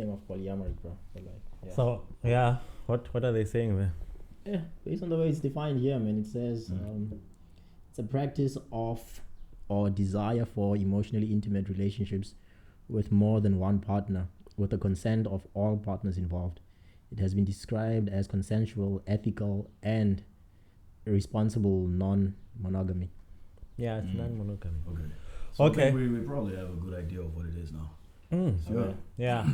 understanding of polyamory, bro. But like, yeah. So what are they saying there? Yeah, based on the way it's defined here, man, it says it's a practice of or desire for emotionally intimate relationships with more than one partner, with the consent of all partners involved. It has been described as consensual, ethical, and responsible non-monogamy. Yeah, it's non-monogamy. Okay. So Okay. I think we probably have a good idea of what it is now. Sure. Okay. Yeah.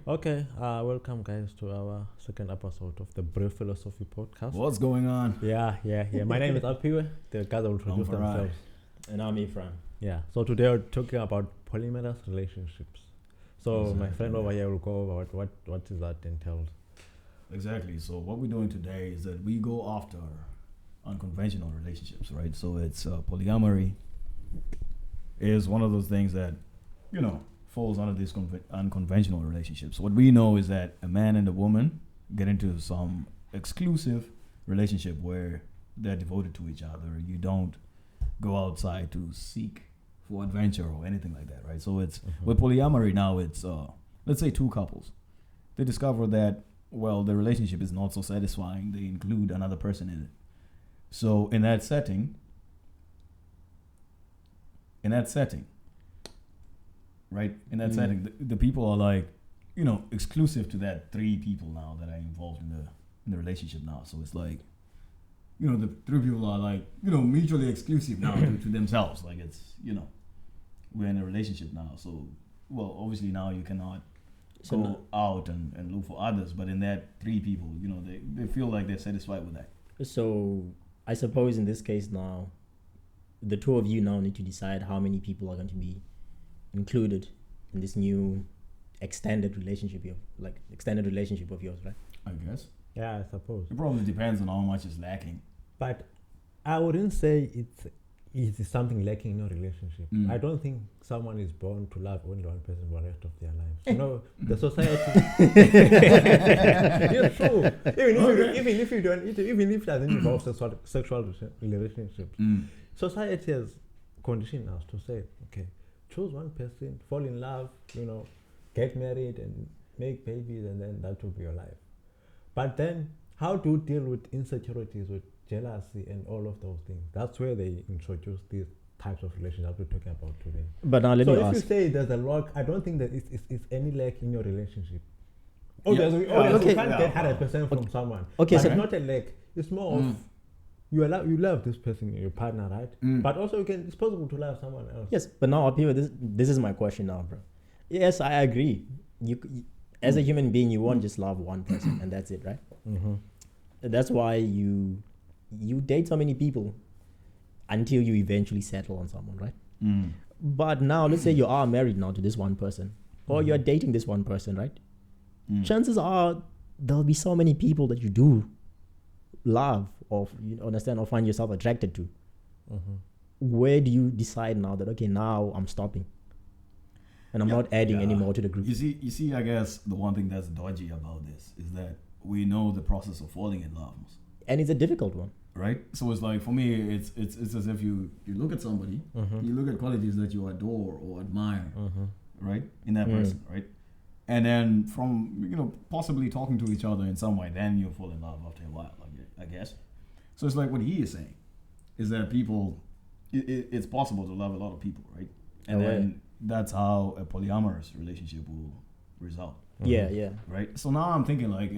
Okay. Welcome, guys, to our second episode of the Brave Philosophy Podcast. What's going on? Yeah. My name is Apiwe. The guys will introduce themselves. And I'm Ephraim. Yeah. So today we're talking about polyamorous relationships. So my friend over here will go over what is that entailed. Exactly. So what we're doing today is that we go after unconventional relationships, right? So it's polyamory is one of those things that, falls under these unconventional relationships. What we know is that a man and a woman get into some exclusive relationship where they're devoted to each other. You don't go outside to seek for adventure or anything like that, right? So it's with polyamory now, it's let's say two couples. They discover that, well, the relationship is not so satisfying. They include another person in it. So in that setting, right? In that setting, the people are like, exclusive to that three people now that are involved in the relationship now. So it's like, the three people are like, mutually exclusive now to themselves. Like it's, we're in a relationship now. So, well, obviously now you cannot go out and look for others. But in that three people, they feel like they're satisfied with that. So I suppose in this case now, the two of you now need to decide how many people are going to be included in this new extended relationship of yours, right? I guess. Yeah, I suppose. It probably depends on how much is lacking. But I wouldn't say it's something lacking in your relationship. I don't think someone is born to love only one person for the rest of their lives. The society. It's true. Even if it doesn't involve sexual relationships, society has conditioned us to say, okay, choose one person, fall in love, get married and make babies, and then that will be your life. But then, how do you deal with insecurities, with jealousy, and all of those things? That's where they introduce these types of relationships we're talking about today. But now let me ask. So if you say there's a lack, I don't think that it's any lack in your relationship. You can't get 100% from someone. Okay, but it's not a lack. It's more of you love this person, your partner, right? But also it's possible to love someone else. Yes, but now up here, this is my question now, bro. Yes, I agree. You as a human being, you won't just love one person and that's it, right? That's why you date so many people until you eventually settle on someone, right? But now, let's say you are married now to this one person, or you're dating this one person, right? Chances are there'll be so many people that you do love or understand or find yourself attracted to. Where do you decide now that, okay, now I'm stopping and I'm not adding any more to the group? You see, I guess the one thing that's dodgy about this is that we know the process of falling in love, and it's a difficult one, right? So it's like, for me, it's as if you look at somebody, you look at qualities that you adore or admire, right, in that person, right? And then from possibly talking to each other in some way, then you fall in love after a while, I guess. So it's like what he is saying is that people, it's possible to love a lot of people, right? And then that's how a polyamorous relationship will result. Yeah. Right? So now I'm thinking like,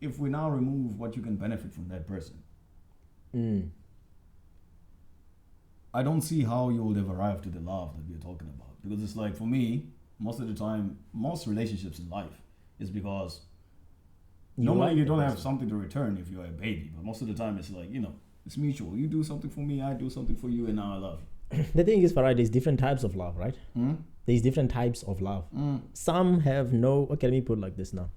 if we now remove what you can benefit from that person, I don't see how you will ever arrive to the love that we're talking about. Because it's like, for me, most of the time, most relationships in life is because normally you don't have something to return if you're a baby. But most of the time it's like, it's mutual. You do something for me, I do something for you, and now I love you. The thing is, Farah, there's different types of love, right? There's different types of love. Some have okay, let me put it like this now.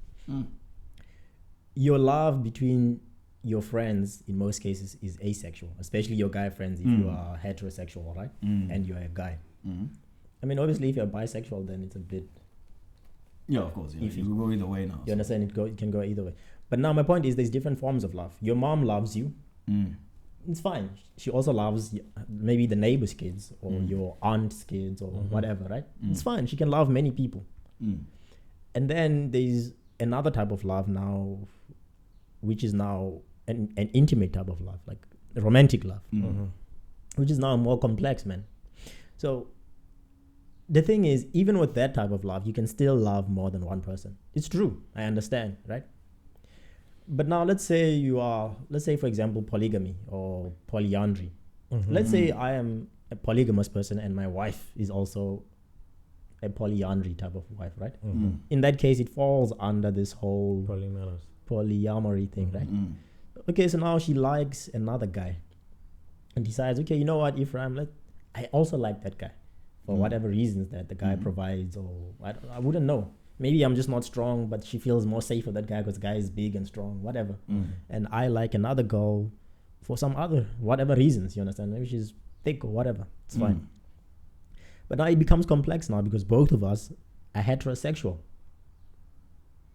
Your love between your friends, in most cases, is asexual, especially your guy friends if you are heterosexual, right? And you're a guy. I mean, obviously, if you're bisexual, then it's a bit... Yeah, of course. Yeah. You will go either way now. You understand? It can go either way. But now my point is there's different forms of love. Your mom loves you. It's fine. She also loves maybe the neighbor's kids or your aunt's kids or whatever, right? It's fine. She can love many people. And then there's another type of love now, which is now an intimate type of love, like romantic love, which is now more complex, man. So the thing is, even with that type of love, you can still love more than one person. It's true. I understand, right? But now let's say for example, polygamy or polyandry. Let's say I am a polygamous person and my wife is also a polyandry type of wife, right? In that case, it falls under this whole polyamory thing, right? Okay, so now she likes another guy and decides, okay, you know what, Ephraim, I also like that guy for whatever reasons that the guy provides, or I wouldn't know. Maybe I'm just not strong, but she feels more safe with that guy because the guy is big and strong, whatever. And I like another girl for some other, whatever reasons, you understand? Maybe she's thick or whatever. It's fine. But now it becomes complex now because both of us are heterosexual.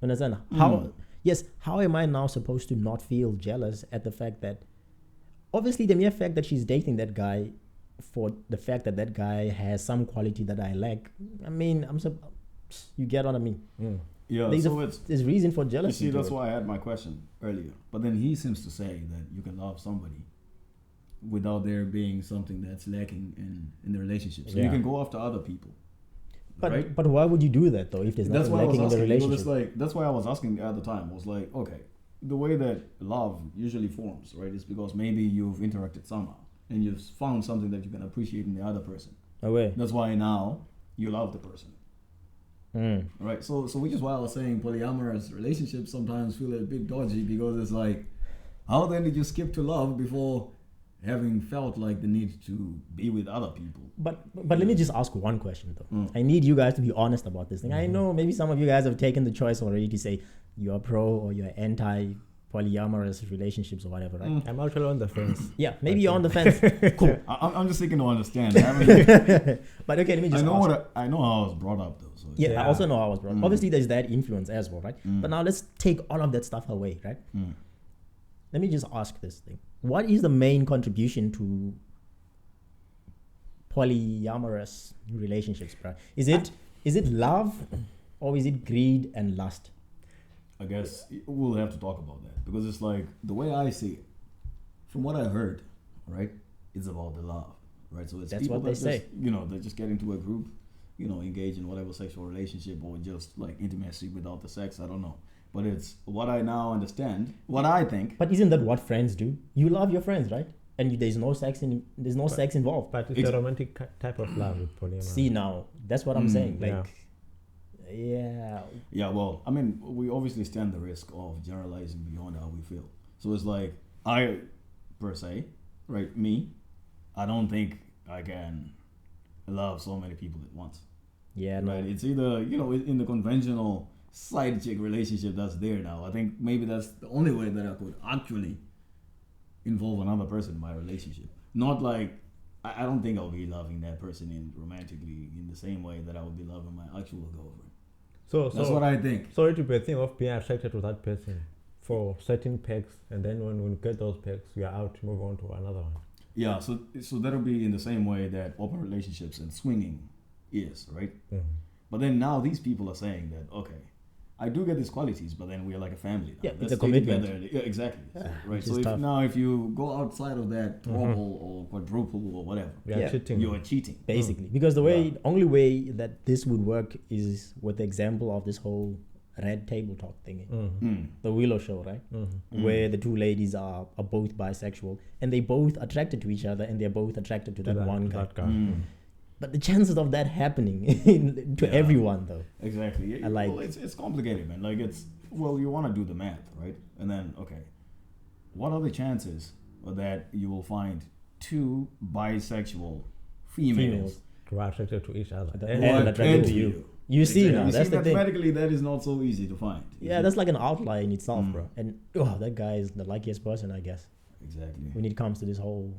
You understand? How am I now supposed to not feel jealous at the fact that, obviously the mere fact that she's dating that guy for the fact that that guy has some quality that I lack, I mean, you get what I mean? Yeah, there's reason for jealousy. You see, that's why I had my question earlier. But then he seems to say that you can love somebody without there being something that's lacking in the relationship. So you can go after other people. But why would you do that though if there's nothing lacking in the relationship? That's why I was asking at the time. I was like, okay, the way that love usually forms, right, is because maybe you've interacted somehow and you've found something that you can appreciate in the other person. That's why now you love the person. Right, so which is why I was saying polyamorous relationships sometimes feel a bit dodgy, because it's like, how then did you skip to love before having felt like the need to be with other people? But let me just ask one question though. I need you guys to be honest about this thing. I know maybe some of you guys have taken the choice already to say you're pro or you're anti polyamorous relationships or whatever, right? I'm actually on the fence. Yeah, maybe you're on the fence. Cool. I'm just seeking to understand. But okay, let me just I know how I was brought up though. So I also know how I was brought up. Obviously, there's that influence as well, right? But now let's take all of that stuff away, right? Let me just ask this thing. What is the main contribution to polyamorous relationships, bro? Is it love or is it greed and lust? I guess we'll have to talk about that, because it's like, the way I see it, from what I heard, right, it's about the love, right? So it's that's people what they say. They just get into a group, engage in whatever sexual relationship or just like intimacy without the sex. I don't know. But it's what I now understand, what I think. But isn't that what friends do? You love your friends, right? And there's no sex sex involved. But it's a romantic type of love with polyamory. See, now that's what I'm saying. Yeah, well, I mean, we obviously stand the risk of generalizing beyond how we feel. So it's like, I, per se, right, I don't think I can love so many people at once. Yeah, no. Right? It's either, in the conventional side chick relationship that's there now, I think maybe that's the only way that I could actually involve another person in my relationship. Not like, I don't think I'll be loving that person romantically in the same way that I would be loving my actual girlfriend. So that's what I think. So it would be a thing of being attracted to that person for certain pegs, and then when we get those pegs, we are out, move on to another one. Yeah, so that'll be in the same way that open relationships and swinging is, right? But then now these people are saying that, okay, I do get these qualities, but then we're like a family now. Yeah, it's a commitment. Yeah, exactly. So, right. So if you go outside of that triple or quadruple or whatever, you're cheating. You are cheating. Basically. Because the only way that this would work is with the example of this whole red table talk thingy. The Willow show, right? Where the two ladies are both bisexual and they both attracted to each other and they're both attracted to that one guy. But the chances of that happening to everyone, though. Exactly. It's complicated, man. Like, you want to do the math, right? And then, okay, what are the chances that you will find two bisexual females who are attracted to each other and attracted to you? You see, now, that's the thing. Mathematically, that is not so easy to find. Yeah, that's like an outlier in itself, bro. And that guy is the luckiest person, I guess. Exactly. When it comes to this whole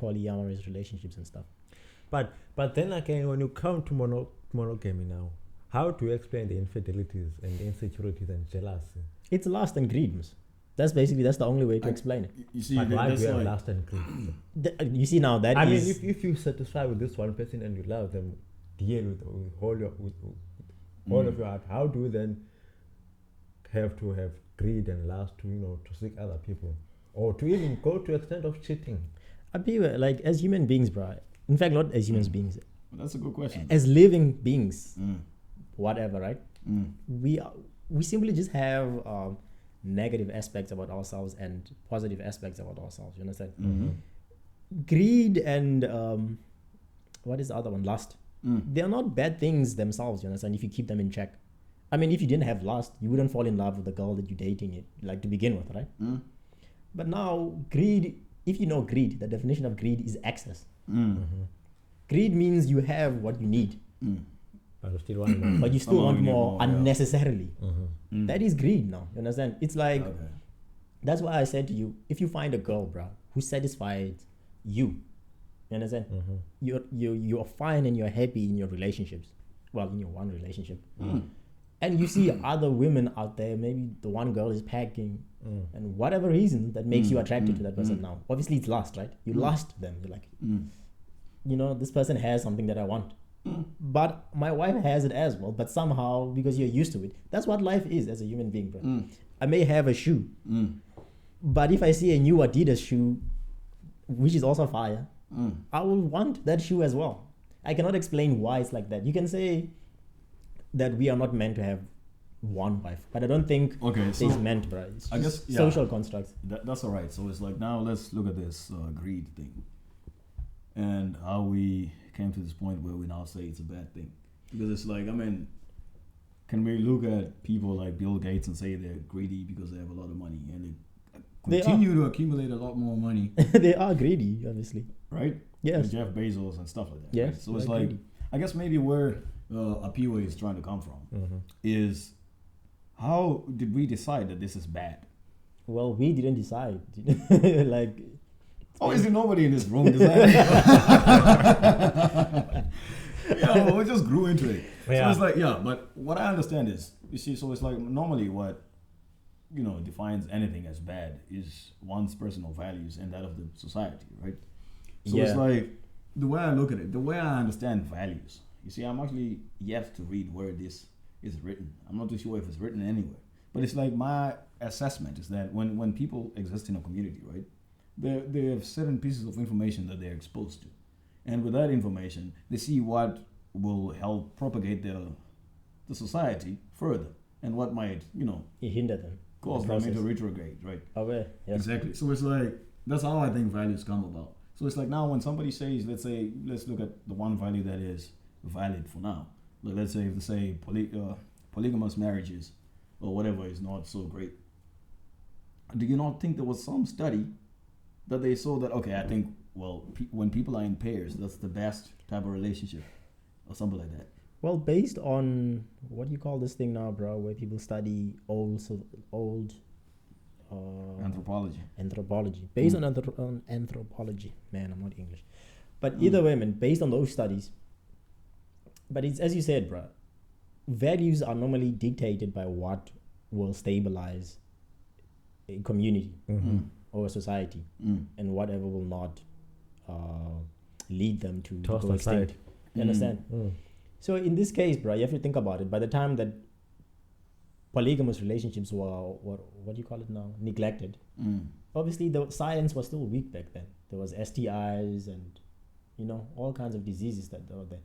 polyamorous relationships and stuff. But then again, when you come to monogamy now, how do you explain the infidelities and the insecurities and jealousy? It's lust and greed. That's the only way to explain it. You see, but why do you have lust and greed? You see now that I mean, if you satisfy with this one person and you love them dearly with all your all of your heart, how do you then have to have greed and lust to, to seek other people? Or to even go to extent of cheating? I be like, as human beings, bro. In fact, not as human beings. That's a good question. As living beings, whatever, right? We simply just have negative aspects about ourselves and positive aspects about ourselves. You understand? Greed and what is the other one? Lust. They are not bad things themselves. You understand? If you keep them in check. I mean, if you didn't have lust, you wouldn't fall in love with the girl that you're dating, like to begin with, right? But now, greed. If you know greed, the definition of greed is excess. Greed means you have what you need, But you still want more. but you still want more more, unnecessarily. That is greed now. You understand? It's like, that's why I said to you, if you find a girl, bro, who satisfies you understand? You're fine and you're happy in your relationships. Well, in your one relationship. And you see other women out there, maybe the one girl is packing, and whatever reason that makes you attracted to that person now. Obviously, it's lust, right? You lust them. You're like, this person has something that I want. But my wife has it as well. But somehow, because you're used to it, that's what life is as a human being, bro. I may have a shoe, but if I see a new Adidas shoe, which is also fire, I will want that shoe as well. I cannot explain why it's like that. You can say that we are not meant to have one wife, but I don't think it's meant, bro. It's I guess social constructs. That's all right. So it's like, now let's look at this greed thing and how we came to this point where we now say it's a bad thing. Because it's like, I mean, can we look at people like Bill Gates and say they're greedy because they have a lot of money and they continue to accumulate a lot more money? They are greedy, obviously. Right? Yes. And Jeff Bezos and stuff like that. Yes. Right? So it's like, I guess maybe where Apiwa is trying to come from is, how did we decide that this is bad? Well, we didn't decide. Like, obviously nobody in this room decided. We just grew into it. So it's like, but what I understand is, you see, so it's like normally what defines anything as bad is one's personal values and that of the society, right? So it's like, the way I look at it, the way I understand values, you see, I'm actually yet to read where this is written. I'm not too sure if it's written anywhere. But it's like, my assessment is that when people exist in a community, right, they have certain pieces of information that they're exposed to. And with that information, they see what will help propagate the society further and what might, hinder them. Cause them into retrograde, right? Yes. Exactly. So it's like, that's how I think values come about. So it's like, now when somebody says, let's look at the one value that is valid for now. Like, let's say if they say polygamous marriages or whatever is not so great. Do you not think there was some study that they saw that, I think, when people are in pairs, that's the best type of relationship or something like that? Well, based on, what do you call this thing now, bro, where people study old anthropology. Based on anthropology. Man, I'm not English. But either way, man, based on those studies, but it's, as you said, bro, values are normally dictated by what will stabilize a community or a society, and whatever will not lead them to go extinct. You understand? So in this case, bro, you have to think about it. By the time that polygamous relationships were what do you call it now, neglected, obviously the science was still weak back then. There was STIs and all kinds of diseases that were there.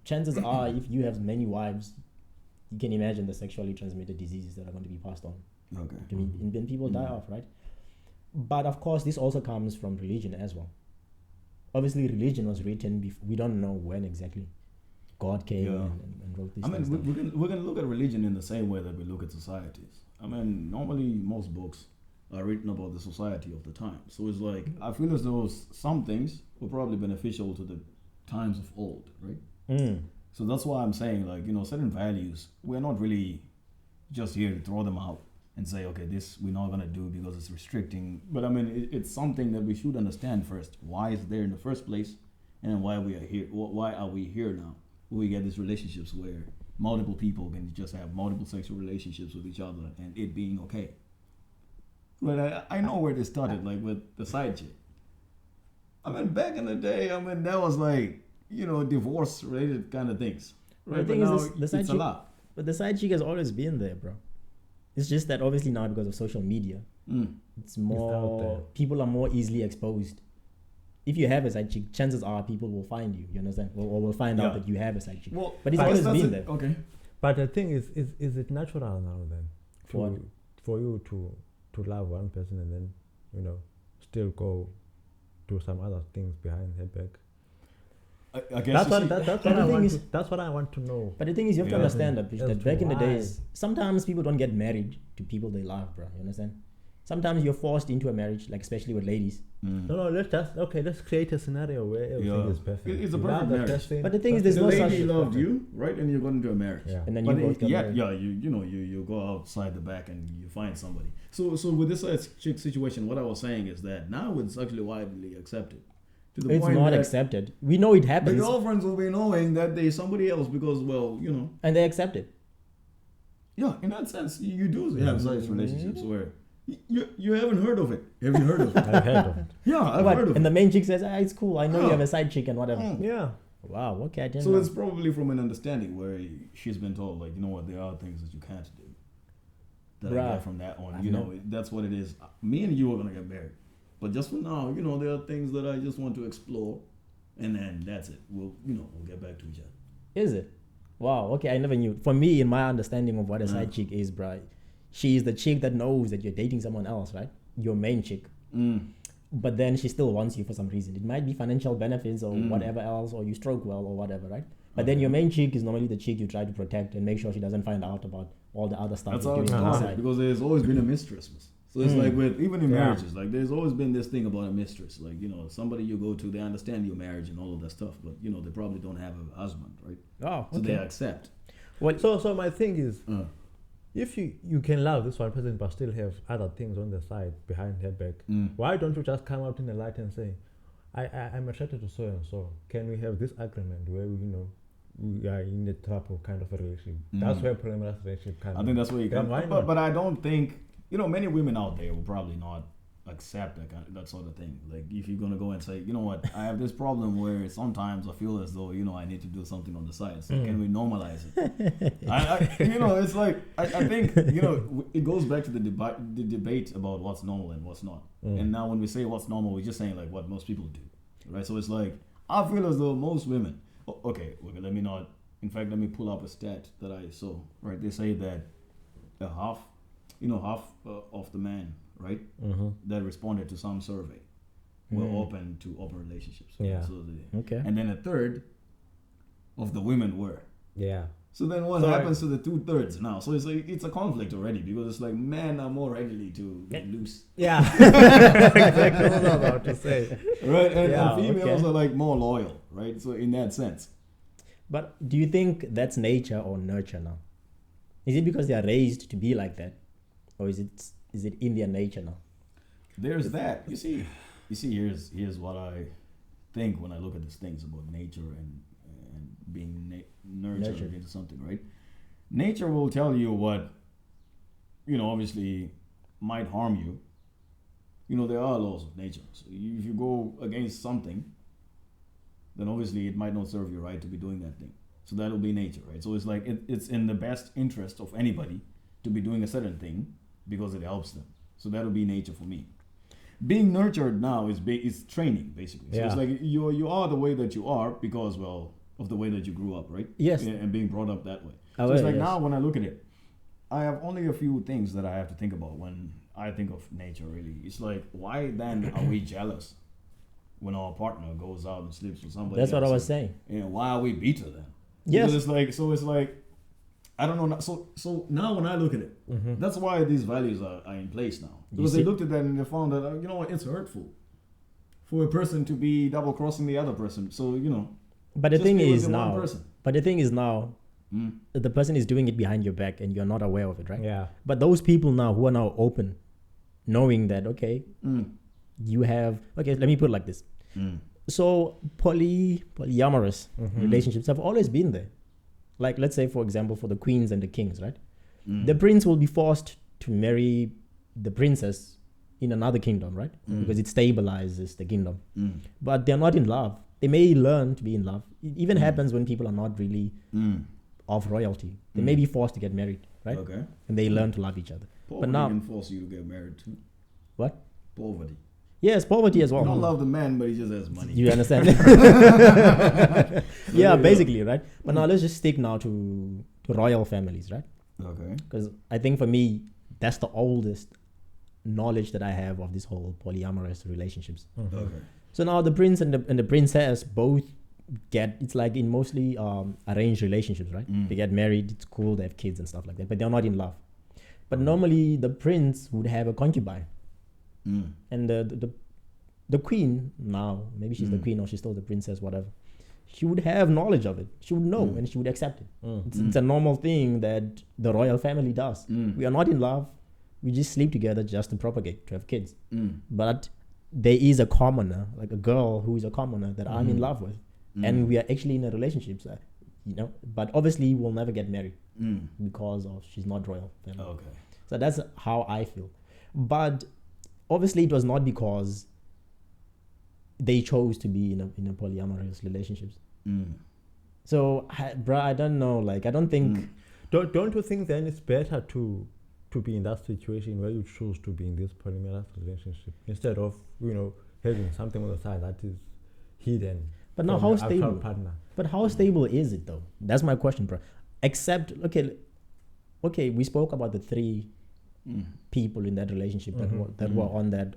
Chances are, if you have many wives, you can imagine the sexually transmitted diseases that are going to be passed on. And people die off, right? But of course, this also comes from religion as well. Obviously, religion was written we don't know when exactly God came and wrote these things. We're going to look at religion in the same way that we look at societies. I mean, normally most books are written about the society of the time. So it's like, I feel as though some things were probably beneficial to the times of old, right? So that's why I'm saying, like, certain values, we're not really just here to throw them out and say, okay, this we're not going to do because it's restricting. But I mean, it's something that we should understand first. Why is it there in the first place? And why we are here? Why are we here now? We get these relationships where multiple people can just have multiple sexual relationships with each other and it being okay. But I know where this started, like with the side chick. I mean, back in the day, that was like, divorce related kind of things. Right? The thing but now is, the side it's chick, a lot. But the side chick has always been there, bro. It's just that obviously now because of social media, it's out more there. people are more easily exposed. If you have a side chick, chances are people will find you. You understand? Or will find out that you have a side chick. Well, but it's I guess always been that's there. Okay. But the thing is it natural now then What? for you to love one person and then, you know, still go do some other things behind her back? I guess That's what I want to know. But the thing is, you have to understand that, As that to back in the why. days, sometimes people don't get married to people they love, bro. You understand? Sometimes you're forced into a marriage, like especially with ladies. No, let's create a scenario where everything is perfect. It's a You perfect love the marriage. person, But the thing is, there's The no lady such. loved you, right? And you got into a marriage. Yeah. And then But you both get married. you go outside the back and you find somebody. So with this chick situation, what I was saying is that now it's actually widely accepted. To the It's point not that accepted. We know it the happens, girlfriends will be knowing that there's somebody else because, well, you know. and they accept it. Yeah, in that sense, you do have such relationships where you haven't heard of it. Have you heard of it? I've heard of it. Yeah, I've What? heard of And it. the main chick says, it's cool. I know you Yeah. have a side chick and whatever. Yeah. Wow. Okay. I didn't So know. it's probably from an understanding where she's been told, like, you know what, there are things that you can't do. That I Bruh. get from that on. I've You know, never- that's what it is. Me and you are gonna get married, but just for now, you know, there are things that I just want to explore, and then that's it. We'll get back to each other. Is it? Wow. Okay. I never knew. For me, in my understanding of what a side chick is, bro, she is the chick that knows that you're dating someone else, right? Your main chick. But then she still wants you for some reason. It might be financial benefits or whatever else, or you stroke well or whatever, right? But then your main chick is normally the chick you try to protect and make sure she doesn't find out about all the other stuff That's you're how it doing on the started side. because there's always been a mistress. So it's like with even in Yeah. marriages, like there's always been this thing about a mistress. Like, you know, somebody you go to, they understand your marriage and all of that stuff, but you know, they probably don't have a husband, right? Oh, So they okay. accept. So my thing is, Uh, if you can love this one person but still have other things on the side behind her back, why don't you just come out in the light and say, I'm attracted to so and so. Can we have this agreement where we are in a type of kind of a relationship? That's where polyamorous relationship comes. I think that's where you Then come. why But, not? but I don't think, you know, many women out there will probably not accept that sort of thing. Like if you're gonna go and say, you know what, I have this problem where sometimes I feel as though, you know, I need to do something on the side. So can we normalize it? You know, it's like I think, you know, it goes back to the debate about what's normal and what's not. And now when we say what's normal, we're just saying like what most people do, right? So it's like I feel as though most women. Okay, let me pull up a stat that I saw. Right, they say that half of the men, right, that responded to some survey were open to open relationships. Yeah. So Okay. and then a third of the women were. Yeah. So then what So happens to the 2/3 now? So it's a conflict already because it's like men are more readily to get loose, Yeah. Exactly what I was about to say. right? And, Yeah, and females okay. are like more loyal, right? So in that sense, But do you think that's nature or nurture now? Is it because they are raised to be like that? Or is it in their nature now? there's that. You see, here's what I think when I look at these things about nature and being nurtured into something, right? Nature will tell you what, you know, obviously might harm you. You know, there are laws of nature. So if you go against something, then obviously it might not serve you right to be doing that thing. So that'll be nature, right? So it's like it's in the best interest of anybody to be doing a certain thing because it helps them. So that'll be nature for me. Being nurtured now is training, basically. So it's Yeah. like you are the way that you are because, well, of the way that you grew up, right? Yes. And being brought up that way. Oh, So it's yeah, like yes. now when I look at it, I have only a few things that I have to think about when I think of nature, really. It's like, why then are we jealous when our partner goes out and sleeps with somebody That's what I else? was saying. And why are we bitter then? Yes. Because it's like, I don't know. So now when I look at it, that's why these values are in place now. Because they see- looked at that and they found that, you know what, it's hurtful for a person to be double crossing the other person. So, you know. But the just thing be with is the one now, person. the person is doing it behind your back and you're not aware of it, right? Yeah. But those people now who are now open, knowing that, okay, you have, okay, let me put it like this. So polyamorous relationships have always been there. Like, let's say, for example, for the queens and the kings, right? The prince will be forced to marry the princess in another kingdom, right? Because it stabilizes the kingdom. But they're not in love. They may learn to be in love. It even happens when people are not really of royalty. They may be forced to get married, right? Okay. And they learn to love each other. Poverty now- can force you to get married too. What? Poverty. Yes, poverty as well. You don't love the man, but he just has money. You understand? Yeah, basically, right? But now let's just stick now to royal families, right? Okay. Because I think for me, that's the oldest knowledge that I have of this whole polyamorous relationships. Okay. So now the prince and the princess both get, it's like in mostly arranged relationships, right? They get married, it's cool, they have kids and stuff like that, but they're not in love. But normally the prince would have a concubine. And the queen now, maybe she's the queen or she's still the princess, whatever, she would have knowledge of it. She would know and she would accept it. It's a normal thing that the royal family does. We are not in love. We just sleep together just to propagate, to have kids. But there is a commoner, like a girl who is a commoner that I'm in love with. And we are actually in a relationship, so, but obviously we'll never get married because of she's not royal family. Okay. So that's how I feel. But obviously it was not because they chose to be in a polyamorous relationships. So, I don't know. Like, I don't think. Don't you think then it's better to be in that situation where you choose to be in this polyamorous relationship instead of having something on the side that is hidden? But now, from how your actual stable? partner? But how stable is it though? That's my question, bro. Except, okay, we spoke about the three people in that relationship that were on that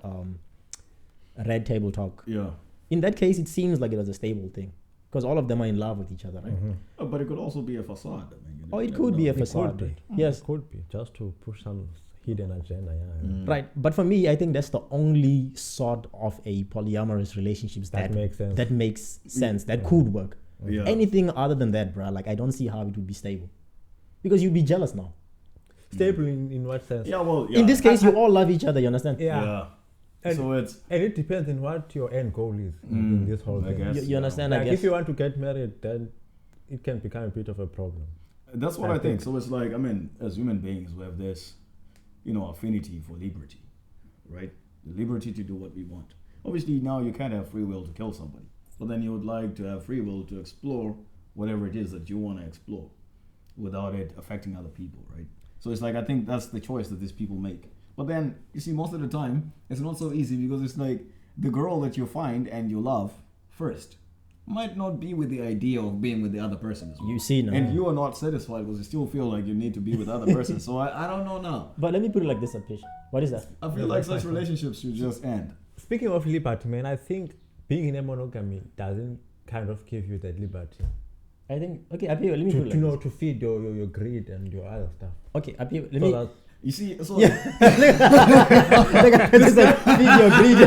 red table talk. Yeah. In that case, it seems like it was a stable thing because all of them are in love with each other, right? But it could also be a facade. I mean, Or it could be a It facade. could be. Yes. It could be just to push some hidden agenda. Yeah. Right. But for me, I think that's the only sort of a polyamorous relationships That makes sense. That makes sense. That could work. Yeah. Anything other than that, bro, like I don't see how it would be stable. Because you'd be jealous now. Stable in what sense? Yeah, well, yeah. In this case, you all love each other, you understand? Yeah. And, So it's and it depends on what your end goal is in this whole I thing. guess. You understand, I Like guess. if you want to get married, then it can become a bit of a problem. that's what I think. So it's like, I mean, as human beings, we have this, affinity for liberty, right? The liberty to do what we want. Obviously, now you can't have free will to kill somebody, but then you would like to have free will to explore whatever it is that you want to explore without it affecting other people, right? So it's like, I think that's the choice that these people make. But then, you see, most of the time, it's not so easy because it's like the girl that you find and you love first might not be with the idea of being with the other person as well. You see now. And you are not satisfied because you still feel like you need to be with the other person. So I don't know now. But let me put it like this, Apish. What is that? I feel like such relationships should just end. Speaking of liberty, man, I think being in a monogamy doesn't kind of give you that liberty I think, okay, Apish, let me put it to like this. to feed your greed and your other stuff. Okay, Apish, let So me... that You see, so This is video greed.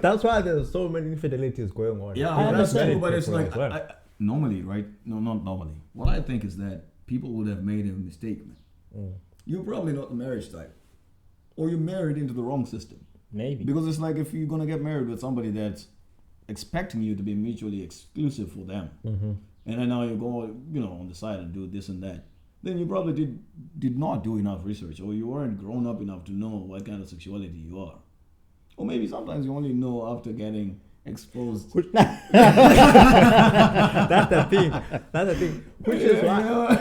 that's why there's so many infidelities going on. yeah, I well, that's understand. true, but it's People like as well. normally, right? No, not normally. What I think is that people would have made a mistake, man. You're probably not the marriage type, or you're married into the wrong system. Maybe. Because it's like if you're gonna get married with somebody that's expecting you to be mutually exclusive for them, and then now you go, on the side and do this and that, then you probably did not do enough research, or you weren't grown up enough to know what kind of sexuality you are, or maybe sometimes you only know after getting exposed. That's the thing.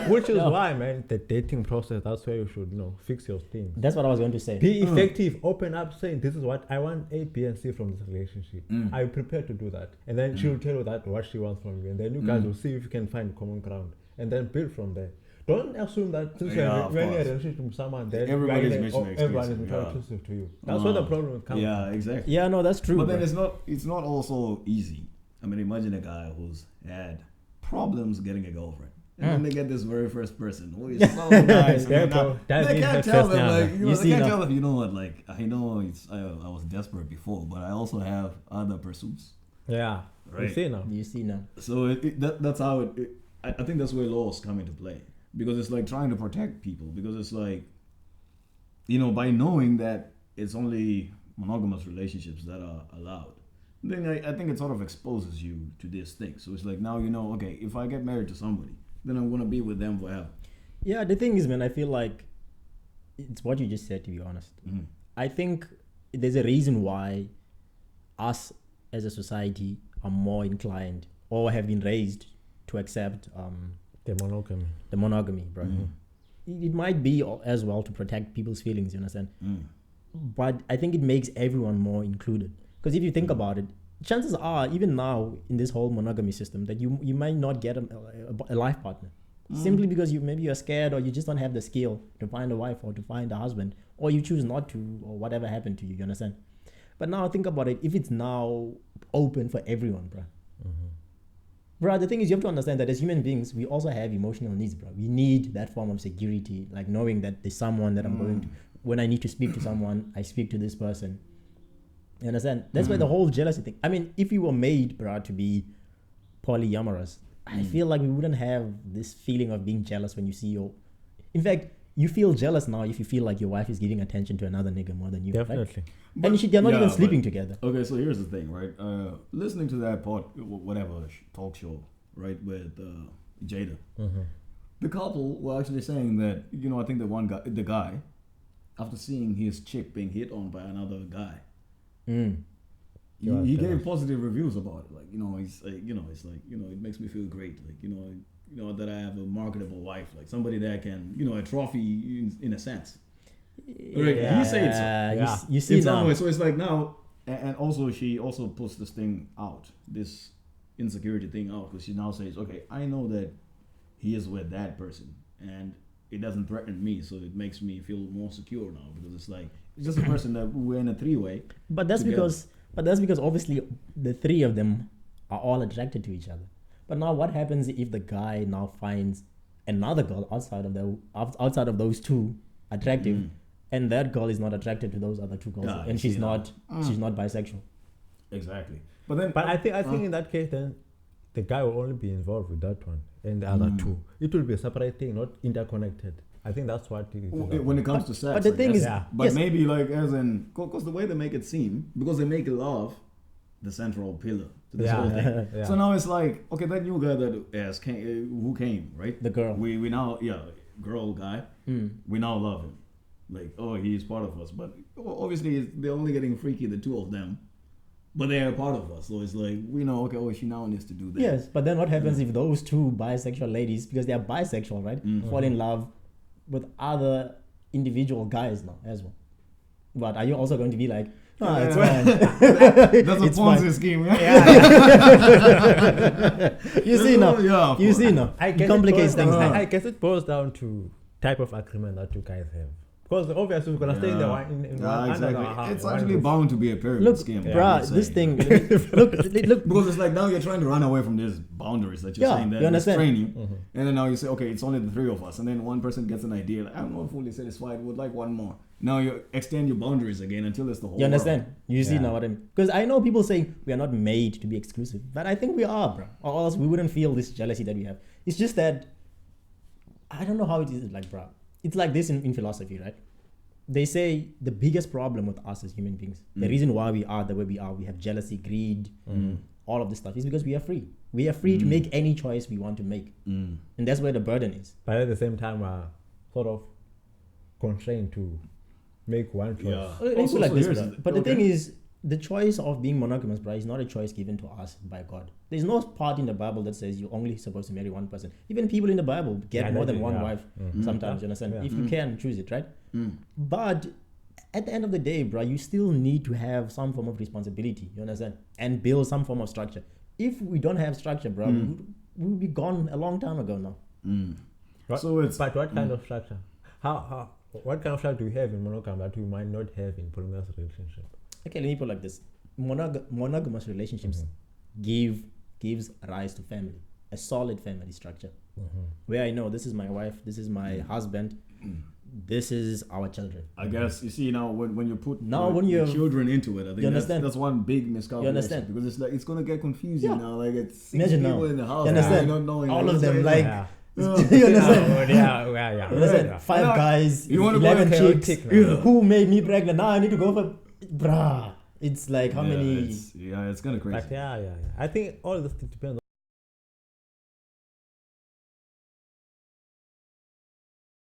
Which is why, man, the dating process, that's where you should fix your things. That's what I was going to say. Be effective, open up, saying this is what I want A, B, and C from this relationship. Are you prepared to do that? And then she'll tell you what she wants from you. And then you guys will see if you can find common ground. And then build from there. Don't assume that since Yeah, you're of in a course. relationship with someone, then Everybody's everyone mutually is exclusive, mutually yeah. exclusive to you. That's where the problem comes Yeah, from. exactly. Yeah, no, that's true. But then bro. it's not also easy. I mean, imagine a guy who's had problems getting a girlfriend, and then they get this very first person who is so nice. And Yeah, then bro. That they means can't that tell first them now, like man. You they see can't now. tell them, like I know I was desperate before, but I also have other pursuits. Yeah. Right. You see now. You see now. So that's how I think that's where laws come into play, because it's like trying to protect people, because it's like, by knowing that it's only monogamous relationships that are allowed, then I think it sort of exposes you to this thing. So it's like, now okay, if I get married to somebody, then I'm going to be with them forever. Yeah, the thing is, man, I feel like it's what you just said, to be honest. I think there's a reason why us as a society are more inclined or have been raised to accept The monogamy. the monogamy, bro. It might be as well to protect people's feelings, you understand? But I think it makes everyone more included. Because if you think about it, chances are, even now in this whole monogamy system, that you might not get a life partner. Simply because maybe you're scared, or you just don't have the skill to find a wife or to find a husband, or you choose not to, or whatever happened to you, you understand? But now think about it, if it's now open for everyone, bro. Bro, the thing is, you have to understand that as human beings, we also have emotional needs, bro. We need that form of security, like knowing that there's someone that I'm going to, when I need to speak to someone, I speak to this person. You understand? That's why the whole jealousy thing. I mean, if we were made, bro, to be polyamorous, I feel like we wouldn't have this feeling of being jealous when you see your... In fact, you feel jealous now if you feel like your wife is giving attention to another nigga more than you. Definitely. Right? And they're not even sleeping together. Okay, so here's the thing, right? Listening to that talk show, right, with Jada, the couple were actually saying that, I think the guy, after seeing his chick being hit on by another guy, he gave positive reviews about it. Like, he's like, it's like, it makes me feel great. Like, that I have a marketable wife, like somebody that can, a trophy in a sense. Right? Yeah, he said so. You see in some now. way. So it's like now, and also she also puts this thing out, this insecurity thing out, because she now says, okay, I know that he is with that person, and it doesn't threaten me, so it makes me feel more secure now, because it's like, it's just a person that we're in a three-way. But that's because obviously the three of them are all attracted to each other. But now what happens if the guy now finds another girl outside of those two attractive, and that girl is not attracted to those other two girls, and she's not bisexual? Exactly. But I think in that case, then the guy will only be involved with that one and the other two. It will be a separate thing, not interconnected. I think that's what it is. When it comes to sex. But the thing is, but maybe like as in, because the way they make it seem, because they make love the central pillar to this whole thing. So now it's like, okay, that new guy who came, right? The girl. We now, girl guy, we now love him. Like, oh, he's part of us. But obviously they're only getting freaky, the two of them. But they are part of us. So it's like, we know, okay, she now needs to do that. Yes, but then what happens if those two bisexual ladies, because they are bisexual, right, fall in love with other individual guys now as well? But are you also going to be like, it's fine. That's a Ponzi scheme, You see now. It complicates things. I guess it boils down to type of agreement that you guys have. Because obviously we're gonna stay in the one. Exactly. It's actually bound to be a pyramid scheme. Bruh, this thing. Look. Because it's like now you're trying to run away from these boundaries that you're saying that restrain you, and then now you say, okay, it's only the three of us, and then one person gets an idea, like, I'm not fully satisfied, would like one more. Now you extend your boundaries again until it's the whole. You understand? World. You see now what I mean? Because I know people saying we are not made to be exclusive, but I think we are, bro. Or else we wouldn't feel this jealousy that we have. It's just that I don't know how it is like, bro. It's like this in philosophy, right? They say the biggest problem with us as human beings, the reason why we are the way we are, we have jealousy, greed, all of this stuff, is because we are free. We are free to make any choice we want to make. And that's where the burden is. But at the same time, sort of constrained to make one choice. Yeah. But the thing is, the choice of being monogamous, bro, is not a choice given to us by God. There's no part in the Bible that says you're only supposed to marry one person. Even people in the Bible get more than one wife sometimes, you understand? If you can, choose it, right? But at the end of the day, bro, you still need to have some form of responsibility, you understand? And build some form of structure. If we don't have structure, bro, we'll be gone a long time ago now. So but what kind of structure? What kind of structure do we have in monogamy that we might not have in polygamous relationship? Okay, let me put it like this. Monogamous relationships gives rise to family, a solid family structure, where I know this is my wife, this is my husband, this is our children. I guess you see now when you put children into it, I think that's one big miscalculation. You understand? Because it's like it's gonna get confusing now. Like it's imagine people now. in the house, you understand? not knowing all of them like. Yeah. You understand? Yeah. You understand? 5 guys, you 11 chicks. Who made me pregnant? Now I need to go for bruh. It's like how many? It's kind of crazy. I think all this depends